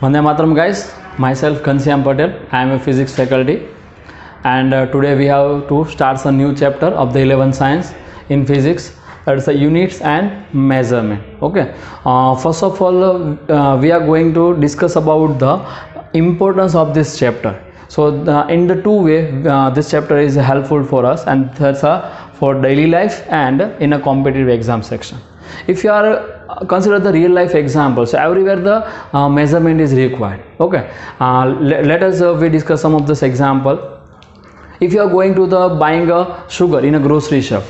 Vande Mataram guys, myself Ghanshyam Patel, I am a physics faculty and today we have to start a new chapter of the 11th science in physics, that's the units and measurement. Okay, first of all we are going to discuss about the importance of this chapter. So in the two way this chapter is helpful for us, and that's for daily life and in a competitive exam section. If you are consider the real life example, so everywhere the measurement is required. Okay, let us we discuss some of this example. If you are going to the buying a sugar in a grocery shop,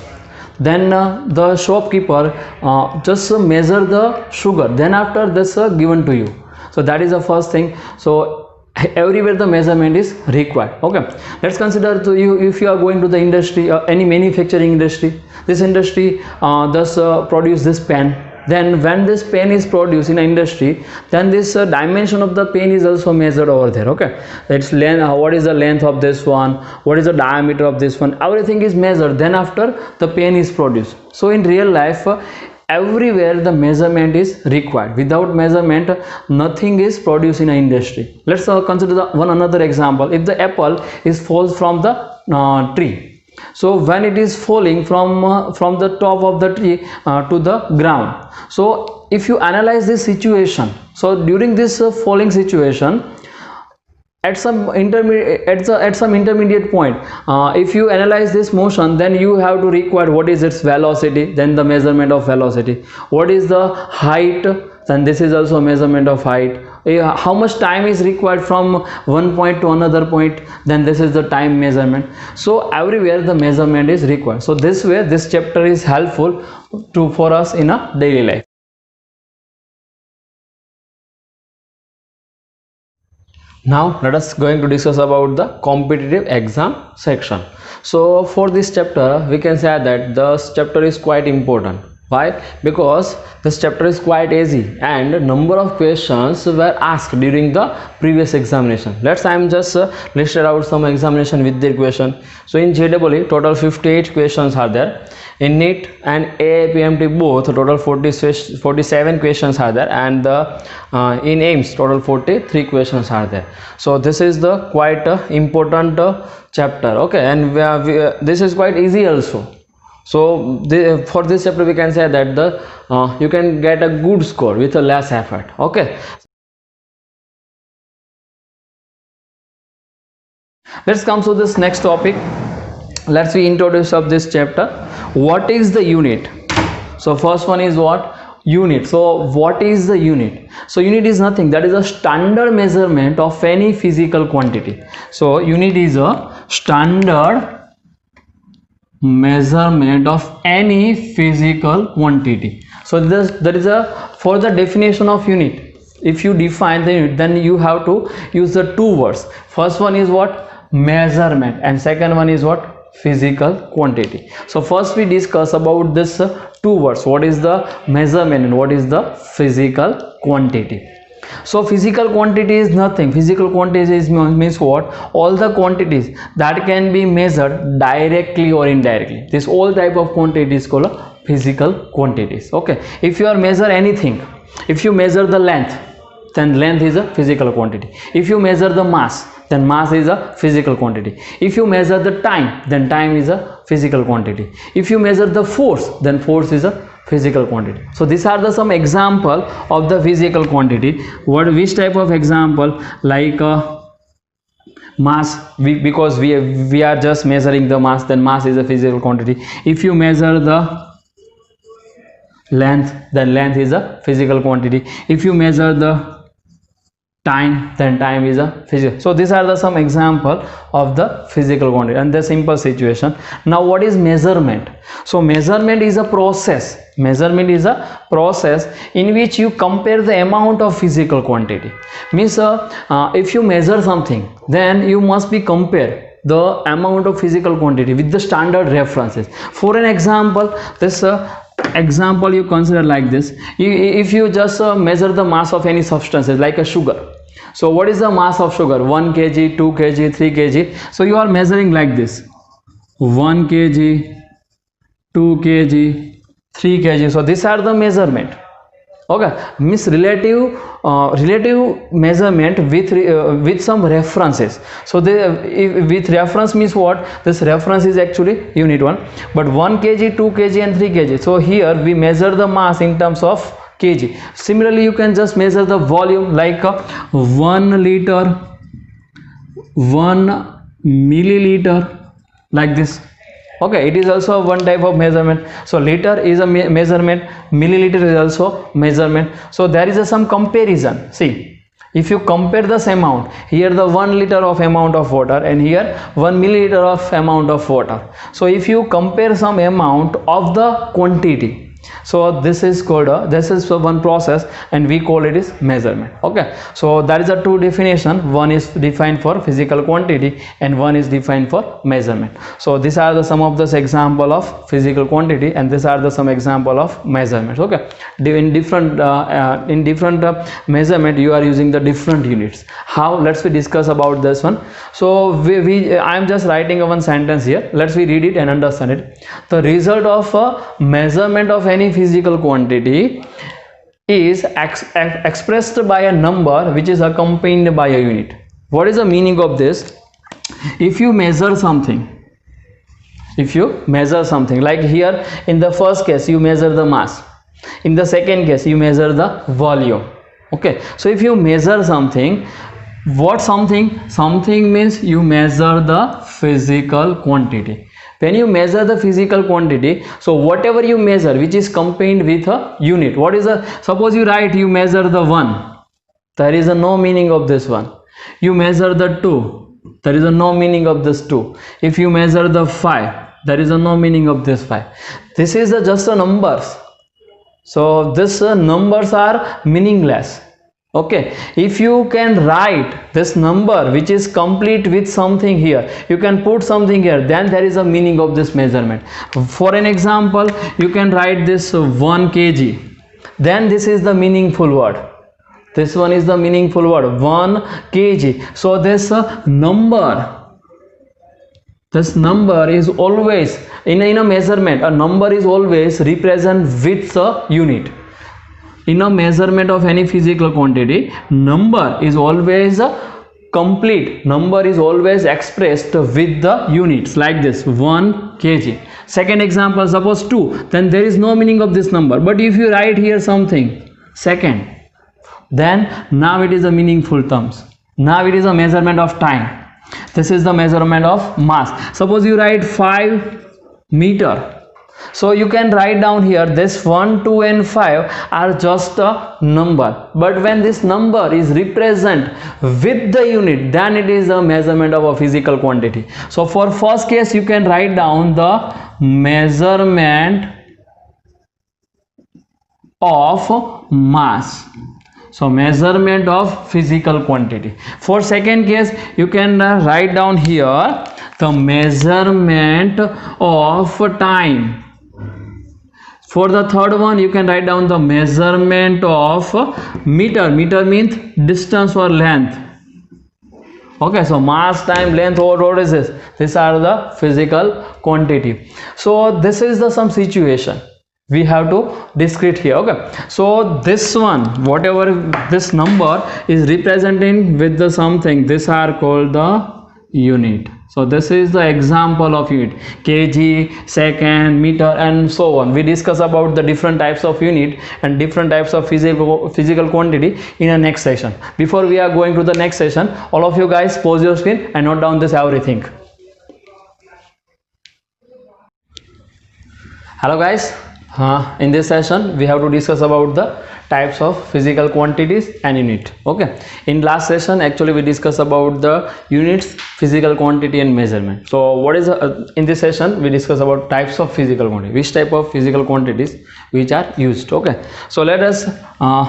then the shopkeeper just measure the sugar, then after this given to you. So that is the first thing. So everywhere the measurement is required. Okay, let's consider to you, if you are going to the industry, any manufacturing industry, this industry thus produce this pen. Then when this pen is produced in an industry, then this dimension of the pen is also measured over there. Okay, its length, what is the length of this one, what is the diameter of this one, everything is measured, then after the pen is produced. So in real life everywhere the measurement is required. Without measurement nothing is produced in an industry. Let's consider one another example. If the apple is falls from the tree, so when it is falling from the top of the tree to the ground, so if you analyze this situation, so during this falling situation, at some intermediate point, if you analyze this motion, then you have to require what is its velocity, then the measurement of velocity, what is the height, then this is also measurement of height, how much time is required from one point to another point, then this is the time measurement. So everywhere the measurement is required. So this way this chapter is helpful for us in a daily life. Now let us going to discuss about the competitive exam section. So for this chapter we can say that this chapter is quite important. Why? Because this chapter is quite easy and number of questions were asked during the previous examination. I am just listed out some examination with their question. So in JEE total 58 questions are there. In NEET and AIPMT both total 47 questions are there, and in AIMS total 43 questions are there. So this is the quite important chapter. Okay, and this is quite easy also. So for this chapter we can say that the you can get a good score with a less effort. Okay, let's come to this next topic. Let's we introduce of this chapter. What is the unit? So first one is what? Unit. So what is the unit? So unit is nothing, that is a standard measurement of any physical quantity. So unit is a standard measurement of any physical quantity. So there is a, for the definition of unit, if you define the unit, then you have to use the two words. First one is what? Measurement, and second one is what? Physical quantity. So first we discuss about this two words, what is the measurement and what is the physical quantity. So physical quantity is nothing. Physical quantity is means what? All the quantities that can be measured directly or indirectly. This all type of quantity is called physical quantities. Okay, if you are measure anything, if you measure the length, then length is a physical quantity. If you measure the mass, then mass is a physical quantity. If you measure the time, then time is a physical quantity. If you measure the force, then force is a physical quantity. So these are the some example of the physical quantity. Which type of example? Like mass, because we are just measuring the mass, then mass is a physical quantity. If you measure the length, then length is a physical quantity. If you measure the time, then time is a physical. So these are the some example of the physical quantity and the simple situation. Now what is measurement? So measurement is a process. Measurement is a process in which you compare the amount of physical quantity. Means if you measure something, then you must be compare the amount of physical quantity with the standard references. For an example, this example you consider like this. If you just measure the mass of any substances like a sugar, so what is the mass of sugar? 1 kg, 2 kg, 3 kg. So you are measuring like this: 1 kg, 2 kg, 3 kg. So these are the measurement. Okay, means relative measurement with some references. So with reference means what? This reference is actually unit 1, but 1 kg, 2 kg and 3 kg. So here we measure the mass in terms of kg. Similarly, you can just measure the volume, like 1 liter, 1 milliliter, like this. Okay, it is also one type of measurement. So liter is a measurement, milliliter is also measurement. So there is some comparison. See, if you compare this amount, here the 1 liter of amount of water and here 1 milliliter of amount of water. So if you compare some amount of the quantity, so this is called this is one process and we call it is measurement. Okay, so that is a two definition. One is defined for physical quantity and one is defined for measurement. So these are the some of the example of physical quantity and these are the some example of measurements. Okay, in different measurement you are using the different units. How? Let's we discuss about this one. So I am just writing one sentence here. Let's we read it and understand it. The result of a measurement of any physical quantity is expressed by a number which is accompanied by a unit. What is the meaning of this? If you measure something, like here in the first case you measure the mass, in the second case you measure the volume. Okay, so if you measure something, what something means you measure the physical quantity. When you measure the physical quantity, so whatever you measure which is accompanied with a unit, what is a, suppose you write you measure the 1, there is a no meaning of this one. You measure the 2, there is a no meaning of this 2. If you measure the 5, there is a no meaning of this 5. This is just a numbers. So this numbers are meaningless. Okay, if you can write this number which is complete with something here, you can put something here, then there is a meaning of this measurement. For an example, you can write this 1 kg, then this is the meaningful word. This one is the meaningful word, 1 kg. So this number is always in a measurement, a number is always represent with a unit. In a measurement of any physical quantity, number is always complete, number is always expressed with the units, like this 1 kg. Second example, suppose 2, then there is no meaning of this number, but if you write here something second, then now it is a meaningful terms. Now it is a measurement of time. This is the measurement of mass. Suppose you write 5 meter. So you can write down here this 1, 2 and 5 are just a number, but when this number is represent with the unit, then it is a measurement of a physical quantity. So for first case you can write down the measurement of mass. So measurement of physical quantity. For second case you can write down here the measurement of time. For the third one you can write down the measurement of meter. Meter means distance or length. Okay, so mass, time, length, what is this? These are the physical quantity. So this is the some situation we have to discrete here. Okay, so this one, whatever this number is representing with the something, these are called the unit. So this is the example of unit, kg, second, meter and so on. We discuss about the different types of unit and different types of physical quantity in a next session. Before we are going to the next session, all of you guys pause your screen and note down this everything. Hello guys, in this session we have to discuss about the types of physical quantities and unit. Okay, in last session actually we discussed about the units, physical quantity and measurement. So what is in this session we discuss about types of physical quantity, which type of physical quantities which are used. Okay, so let us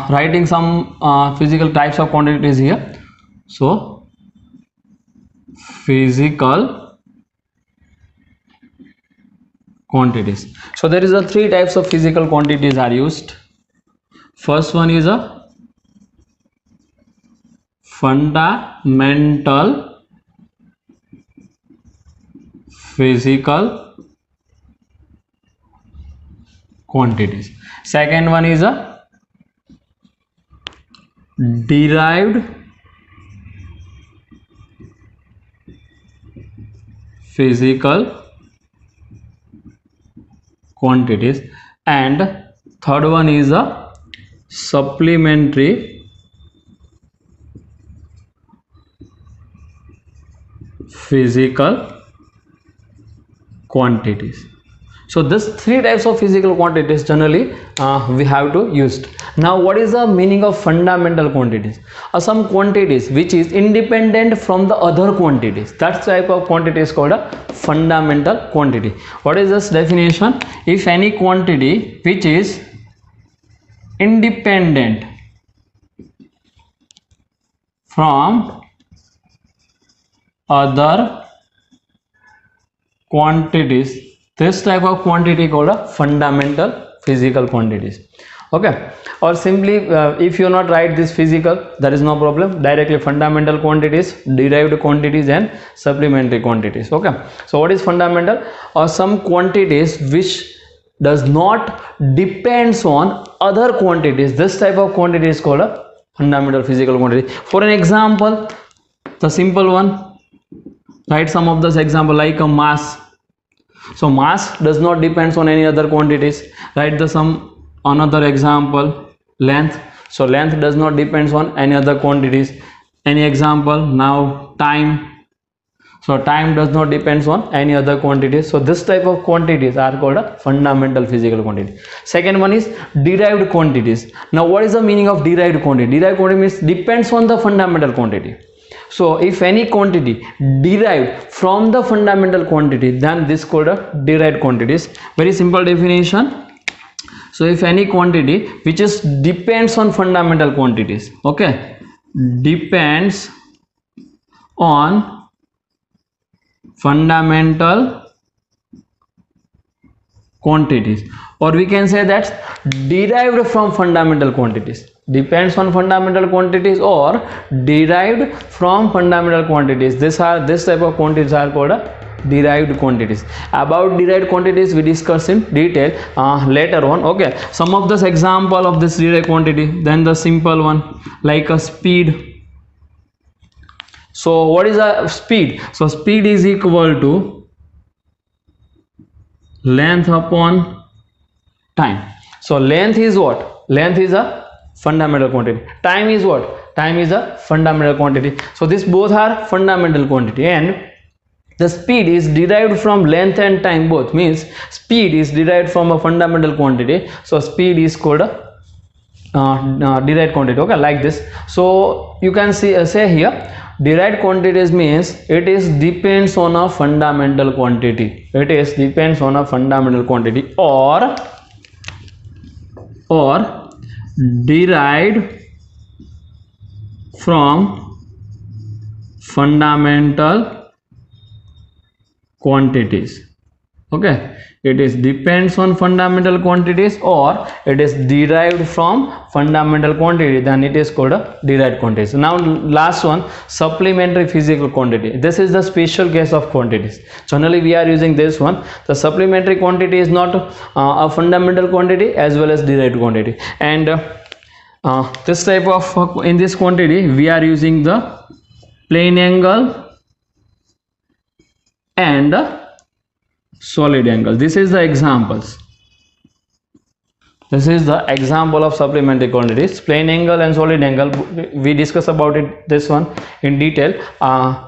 writing some physical types of quantities here. So physical quantities. So there is a three types of physical quantities are used. First one is a fundamental physical quantities. Second one is a derived physical quantities, and third one is a supplementary physical quantities. So this three types of physical quantities generally we have to use. Now what is the meaning of fundamental quantities? Some quantities which is independent from the other quantities, that type of quantity is called a fundamental quantity. What is this definition? If any quantity which is independent from other quantities, this type of quantity called a fundamental physical quantities. Okay, or simply if you not write this physical, there is no problem, directly fundamental quantities, derived quantities and supplementary quantities. Okay, so what is fundamental? Or some quantities which does not depends on other quantities, this type of quantity is called a fundamental physical quantity. For an example, the simple one, write some of this example like a mass. So mass does not depends on any other quantities. Write the some another example, length. So length does not depends on any other quantities. Any example? Now time. So time does not depends on any other quantities. So this type of quantities are called a fundamental physical quantity. Second one is derived quantities. Now what is the meaning of derived quantity? Derived quantity means depends on the fundamental quantity. So if any quantity derived from the fundamental quantity, then this called a derived quantities. Very simple definition. So if any quantity which is depends on fundamental quantities, okay, depends on fundamental quantities, or we can say that derived from fundamental quantities, depends on fundamental quantities or derived from fundamental quantities. This type of quantities are called derived quantities. About derived quantities we discuss in detail later on. Okay, some of this example of this derived quantity. Then the simple one like a speed. So what is a speed? So speed is equal to length upon time. So length is what? Length is a fundamental quantity. Time is what? Time is a fundamental quantity. So these both are fundamental quantity, and the speed is derived from length and time both, means speed is derived from a fundamental quantity. So speed is called a derived quantity. Okay, like this. So you can see say here derived quantities means it is depends on a fundamental quantity. It is depends on a fundamental quantity or derived from fundamental quantities. Okay, it is depends on fundamental quantities or it is derived from fundamental quantity, then it is called a derived quantities. Now last one, supplementary physical quantity. This is the special case of quantities. Generally we are using this one. The supplementary quantity is not a fundamental quantity as well as derived quantity, and this type of in this quantity we are using the plane angle and solid angle. This is the examples. This is the example of supplementary quantities, plane angle and solid angle. We discuss about it this one in detail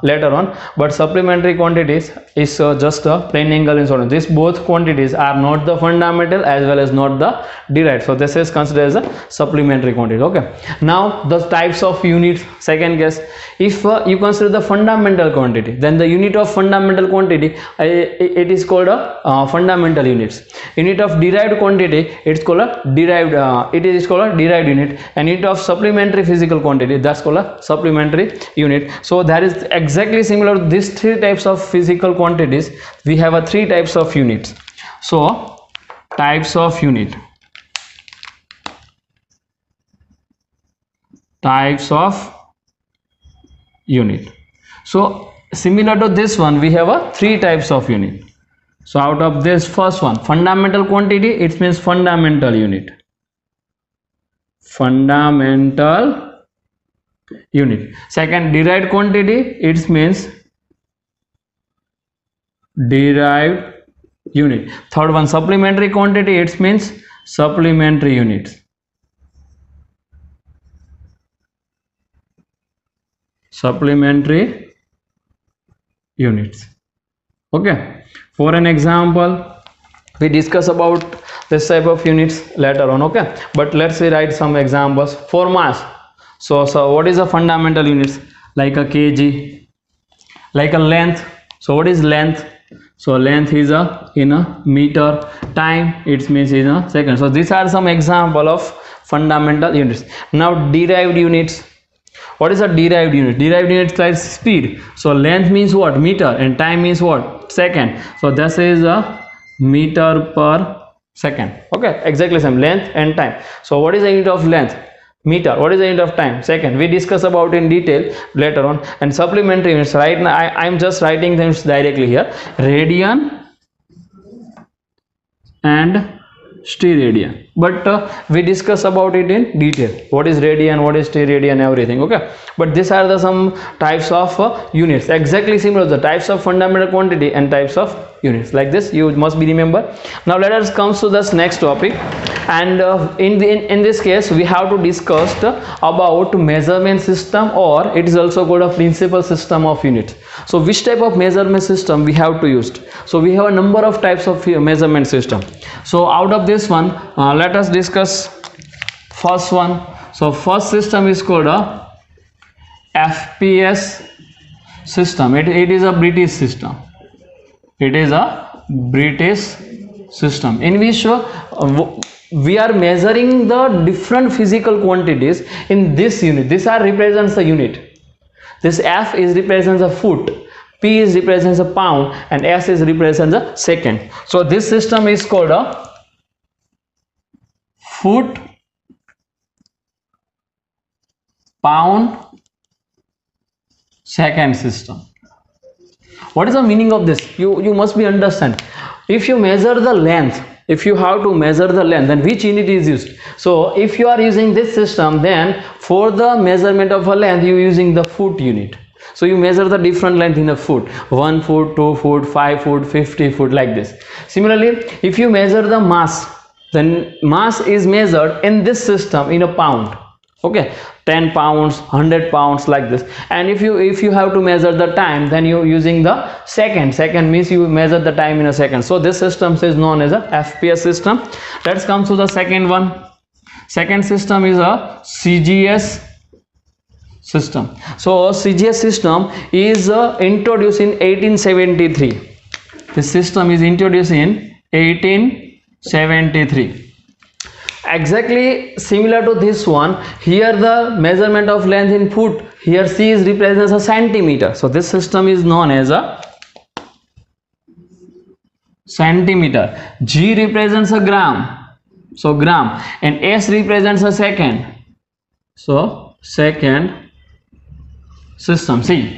later on, but supplementary quantities is just a plane angle and solid. These both quantities are not the fundamental as well as not the derived, so this is considered as a supplementary quantity. Okay, now the types of units. Second case, if you consider the fundamental quantity, then the unit of fundamental quantity it is called a fundamental units. Unit of derived quantity, it's called a derived it is called a derived unit, and unit of supplementary physical quantity, that's called a supplementary unit. So that is exactly similar to these three types of physical quantities. We have a three types of units. So types of unit, types of unit. So similar to this one, we have a three types of unit. So out of this first one, fundamental quantity, it means fundamental unit. Fundamental unit. Second, derived quantity, it means derived unit. Third one, supplementary quantity, it means supplementary units. Supplementary units. Okay, for an example, we discuss about this type of units later on. Okay, but let's write some examples for mass. So what is the fundamental units? Like a kg, like a length. So what is length? So length is in a meter, time it means in a second. So these are some example of fundamental units. Now derived units. What is a derived unit? Derived unit like speed. So length means what? Meter, and time means what? Second. So this is a meter per second. Okay, exactly same, length and time. So what is the unit of length? Meter. What is the unit of time? Second. We discuss about in detail later on. And supplementary units, right now I am just writing them directly here. Radian and steradian, but we discuss about it in detail. What is radian, what is steradian, everything. Okay, but these are the some types of units, exactly similar, the types of fundamental quantity and types of units, like this you must be remember. Now let us come to this next topic, and in this case we have to discuss about measurement system, or it is also called a principal system of units. So which type of measurement system we have to use? So we have a number of types of measurement system. So out of this one, let us discuss first one. So first system is called a FPS system. It is a British system. It is a British system in which we are measuring the different physical quantities in this unit. This are represents the unit. This F is represents a foot, P is represents a pound, and S is represents a second. So this system is called a foot, pound, second system. What is the meaning of this? You must be understand. If you measure the length, if you have to measure the length, then which unit is used? So if you are using this system, then for the measurement of a length you using the foot unit. So you measure the different length in a foot, 1 foot, 2 foot, 5 foot, 50 foot, like this. Similarly, if you measure the mass, then mass is measured in this system in a pound. Okay, 10 pounds, 100 pounds, like this. And if you have to measure the time, then you using the second. Second means you measure the time in a second. So this system is known as a FPS system. Let's come to the second one. Second system is a CGS system. So CGS system is introduced in 1873. This system is introduced in 1873. Exactly similar to this one. Here the measurement of length in foot. Here C is represents a centimeter. So this system is known as a centimeter. G represents a gram. So gram. And S represents a second. So second system. See,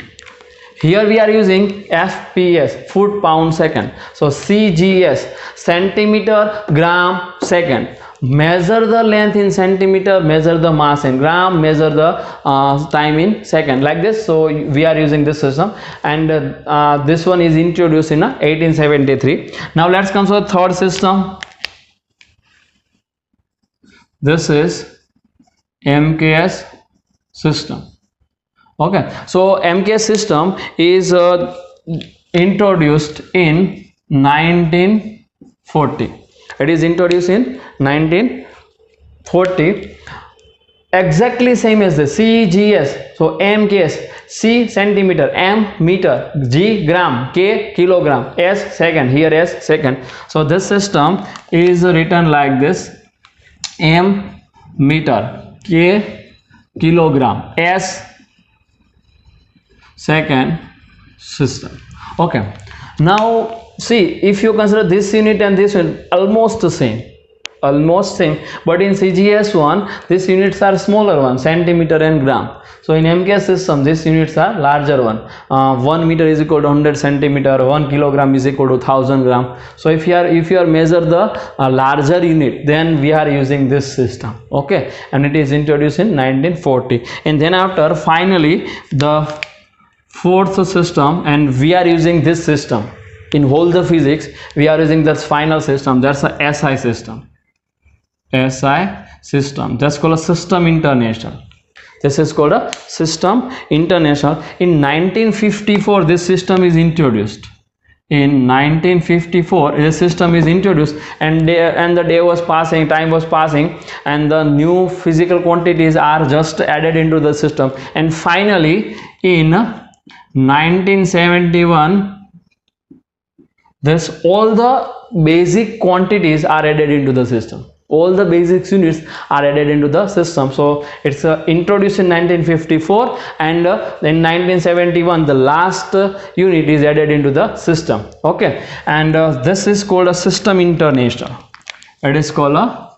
here we are using FPS, foot, pound, second. So CGS, centimeter, gram, second. Measure the length in centimeter, measure the mass in gram, measure the time in second, like this. So we are using this system, and this one is introduced in 1873. Now let's come to the third system. This is MKS system. Okay, so MKS system is introduced in 1940. It is introduced in 1940. Exactly same as the CGS. So MKS, C centimeter, M meter, G gram, K kilogram, S second. Here S second. So this system is written like this: M meter, K kilogram, S second system. Okay, now see, if you consider this unit and this one almost the same, almost same, but in CGS1 these units are smaller one, centimeter and gram. So in MKS system these units are larger one. 1 meter is equal to 100 centimeter, 1 kilogram is equal to 1000 gram. So if you are measure the larger unit, then we are using this system. Okay, and it is introduced in 1940. And then after, finally, the fourth system, and we are using this system in whole the physics. We are using this final system, that's a SI system. SI system, that's called a system international. This is called a system international. In 1954 this system is introduced. In 1954 this system is introduced, and the day was passing, time was passing, and the new physical quantities are just added into the system. And finally in 1971 this all the basic quantities are added into the system. All the basic units are added into the system. So it's introduced in 1954, and in 1971 the last unit is added into the system. Okay, and this is called a system international. It is called a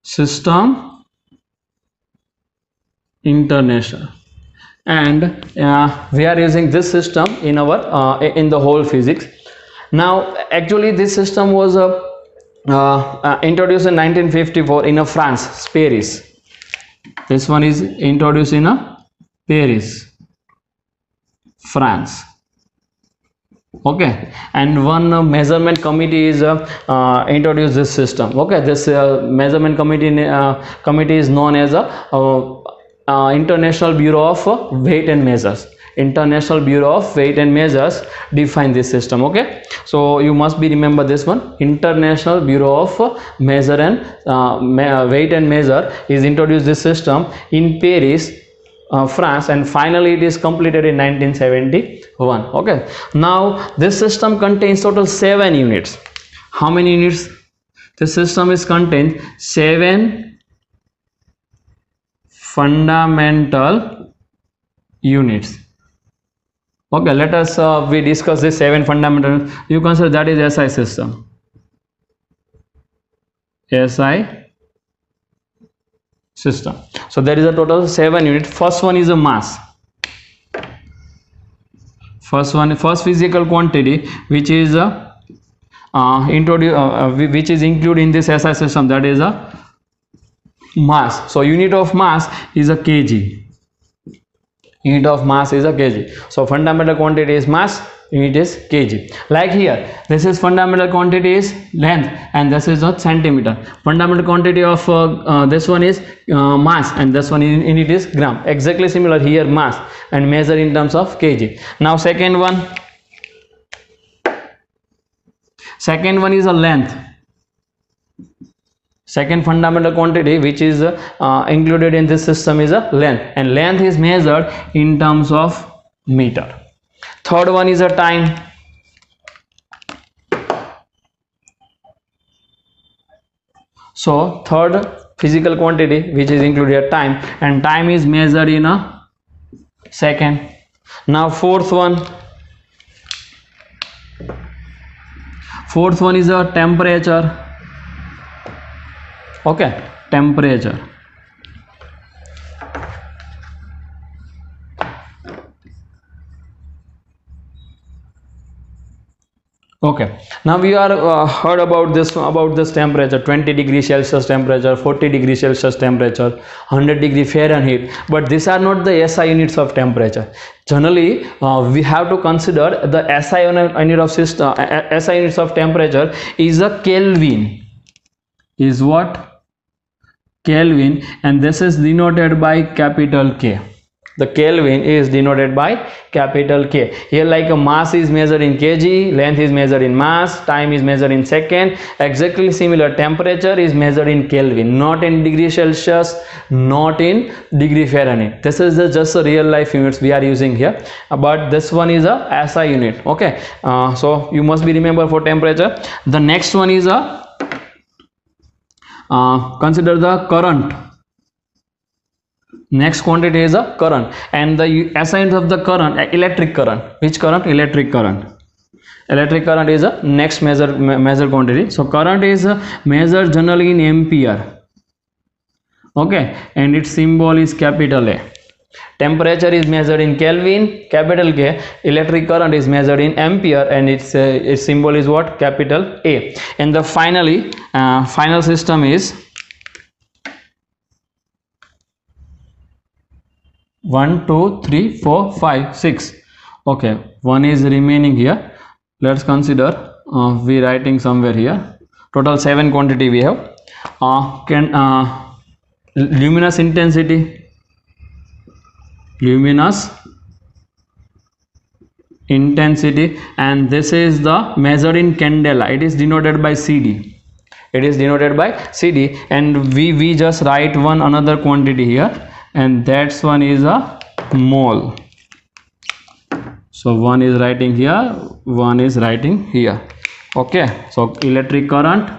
system international, and we are using this system in our in the whole physics. Now actually this system was introduced in 1954 in France, Paris. This one is introduced in Paris, France. Okay, and one measurement committee is introduced this system. Okay, this measurement committee is known as International Bureau of Weight and Measures. International Bureau of Weight and Measures define this system. Okay, so you must be remember this one. International Bureau of Measure and Weight and Measure is introduced this system in Paris, France, and finally it is completed in 1971. Okay, now this system contains total 7 units. How many units? The system is contained 7 fundamental units. Okay, let us we discuss this 7 fundamental. You consider that is SI system. SI system. So there is a total 7 units. First one is a mass. First physical quantity which is which is included in this SI system, that is a mass. So unit of mass is a kg. Unit of mass is a kg. So fundamental quantity is mass, unit is kg. Like here, this is fundamental quantity is length, and this is not centimeter. Fundamental quantity of this one is mass, and this one unit is gram. Exactly similar here, mass, and measure in terms of kg. Now second one is a length. Second fundamental quantity which is included in this system is a length, and length is measured in terms of meter. Third one is a time. So third physical quantity which is included a time, and time is measured in a second. Now fourth one is a temperature. Okay, temperature. Okay, now we are heard about this temperature, 20 degree Celsius temperature, 40 degree Celsius temperature, 100 degree Fahrenheit, but these are not the SI units of temperature. Generally we have to consider the SI unit of system, SI units of temperature is a Kelvin. Is what? Kelvin, and this is denoted by capital K. The Kelvin is denoted by capital K. Here, like a mass is measured in kg, length is measured in mass, time is measured in second. Exactly similar, temperature is measured in Kelvin, not in degree Celsius, not in degree Fahrenheit. This is just a real life units we are using here, but this one is a SI unit. Okay, so you must be remember for temperature. The next one is a consider the current. Next quantity is a current, and the SI unit of the current, electric current. Which current? Electric current. Electric current is a next measure quantity. So current is measured generally in ampere. Okay, and its symbol is capital A. Temperature is measured in Kelvin, capital K. Electric current is measured in ampere, and its symbol is what? Capital A. And the final system is 1, 2, 3, 4, 5, 6. Okay, one is remaining here. Let's consider we writing somewhere here. Total 7 quantity we have. Luminous intensity. Luminous intensity, and this is the measured in candela. It is denoted by CD. It is denoted by CD, and we just write another quantity here, and that's one is a mole. So one is writing here, one is writing here. Okay, so electric current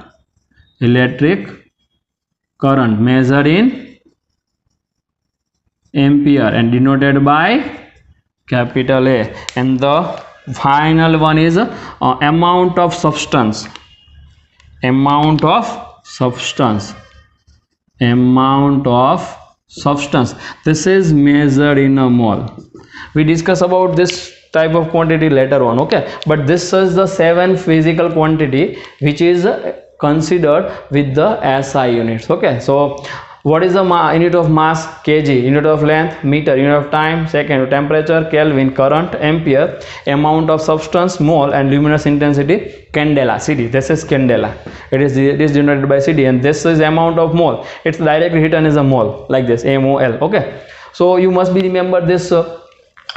measured in ampere and denoted by capital A, and the final one is amount of substance. This is measured in a mole. We discuss about this type of quantity later on. Okay, but this is the 7 physical quantity which is considered with the SI units. Okay, so what is the unit of mass? Kg. Unit of length? Meter. Unit of time? Second. Temperature? Kelvin. Current? Ampere. Amount of substance? Mole. And luminous intensity? Candela. CD. This is candela. It is denoted by CD, and this is amount of mole. It's directly written as a mole, like this, MOL. Okay, so you must be remember this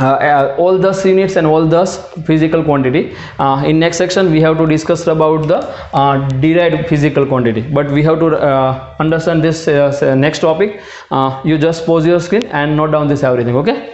all the units and all the physical quantity. In next section we have to discuss about the derived physical quantity, but we have to understand this next topic. You just pause your screen and note down this everything. Okay.